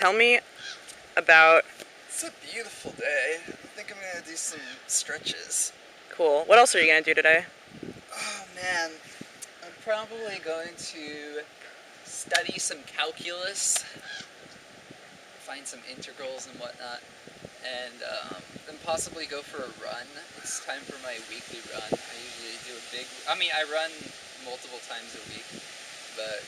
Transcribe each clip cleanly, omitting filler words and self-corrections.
tell me about... It's a beautiful day. I think I'm going to do some stretches. Cool. What else are you going to do today? Oh man, I'm probably going to study some calculus, find some integrals and whatnot, and then possibly go for a run. It's time for my weekly run. I usually do I run multiple times a week, but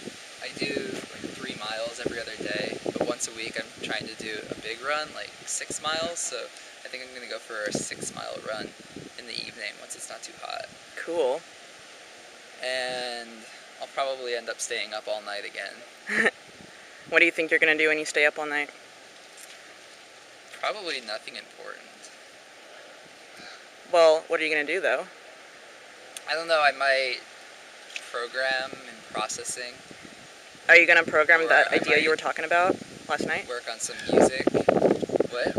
I do like 3 miles every other day. But once a week I'm trying to do a big run, like 6 miles, so I think I'm going to go for a 6-mile run in the evening once it's not too hot. Cool. And I'll probably end up staying up all night again. What do you think you're going to do when you stay up all night? Probably nothing important. Well, what are you going to do, though? I don't know, I might program and processing. Are you going to program Or that I idea might you were talking about last night? Work on some music. What?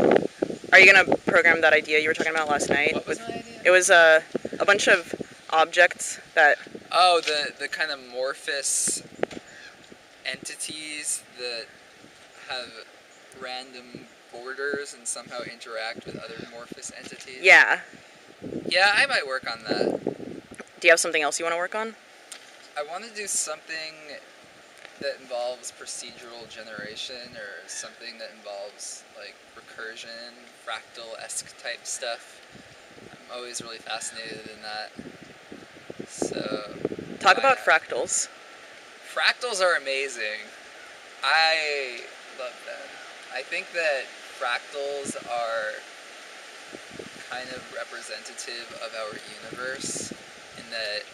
Are you going to program that idea you were talking about last night? What was my idea? It was a bunch of objects that... Oh, the kind of amorphous entities that have random borders and somehow interact with other amorphous entities. Yeah. Yeah, I might work on that. Do you have something else you want to work on? I want to do something that involves procedural generation or something that involves like recursion, fractal-esque type stuff. I'm always really fascinated in that. So Talk about fractals. Fractals are amazing. I love them. I think that fractals are kind of representative of our universe in that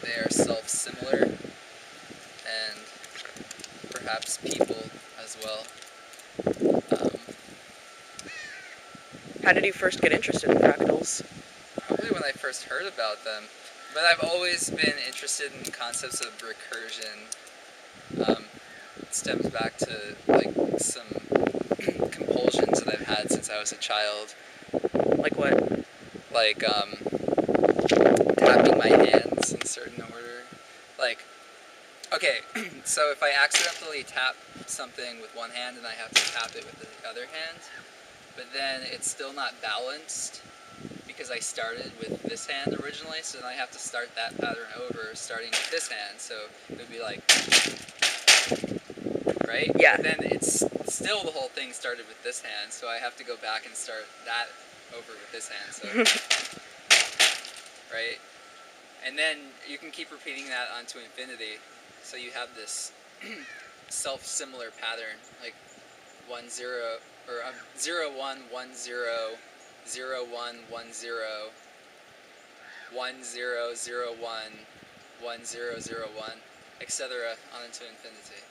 they are self-similar and perhaps people as well. How did you first get interested in fractals? Probably when I first heard about them. But I've always been interested in concepts of recursion. It stems back to like some compulsions that I've had since I was a child. Like what? Like tapping my hands in certain order. Like, okay, so if I accidentally tap something with one hand and I have to tap it with the other hand, but then it's still not balanced because I started with this hand originally, so then I have to start that pattern over starting with this hand, so it would be like, right? Yeah. But then it's still the whole thing started with this hand, so I have to go back and start that over with this hand, so, right? And then you can keep repeating that onto infinity, so you have this self-similar pattern, like 1 0, or 0 1 1 0, 0 1 1 0, 1 0 0 1, 1 0 0 1, etc. on into infinity.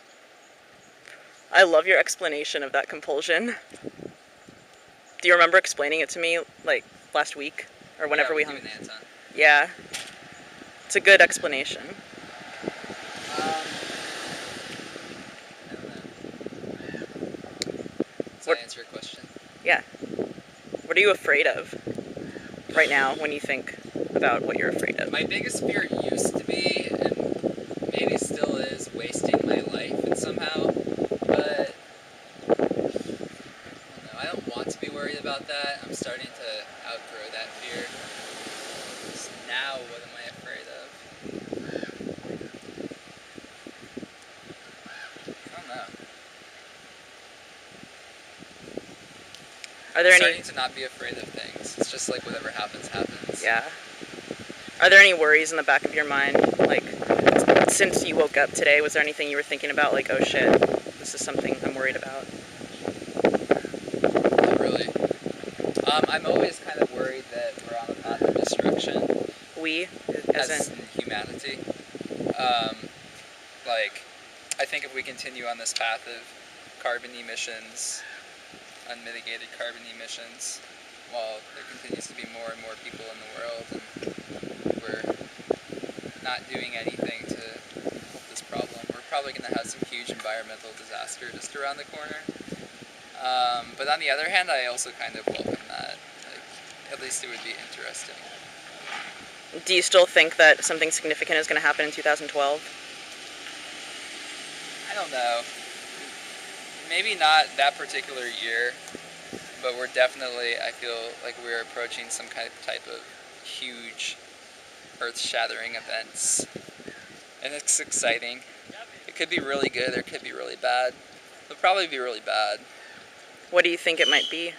I love your explanation of that compulsion. Do you remember explaining it to me, like, last week? Or whenever we hung? You and Anton. Yeah. It's a good explanation. I don't know. Does that answer your question? Yeah. What are you afraid of right now when you think about what you're afraid of? My biggest fear used to be, and maybe still is, wasting my life and somehow, but I don't know, I don't want to be worried about that. I'm starting to outgrow that fear. So now, what am I afraid of? I don't know. Are there I'm any... starting to not be afraid of things. It's just like whatever happens, happens. Yeah. Are there any worries in the back of your mind? Like, since you woke up today, was there anything you were thinking about, like, oh shit, this is something I'm worried about? Not really. I'm always kind of worried that we're on a path of destruction. We? As in humanity. Like, I think if we continue on this path of carbon emissions, unmitigated carbon emissions, while there continues to be more and more people in the world, and we're not doing anything to help this problem, we're probably going to have some huge environmental disaster just around the corner. But on the other hand, I also kind of welcome that. Like, at least it would be interesting. Do you still think that something significant is going to happen in 2012? I don't know. maybe not that particular year, but we're definitely, I feel like we're approaching some kind of type of huge earth-shattering events. And it's exciting. It could be really good or it could be really bad. It'll probably be really bad. What do you think it might be?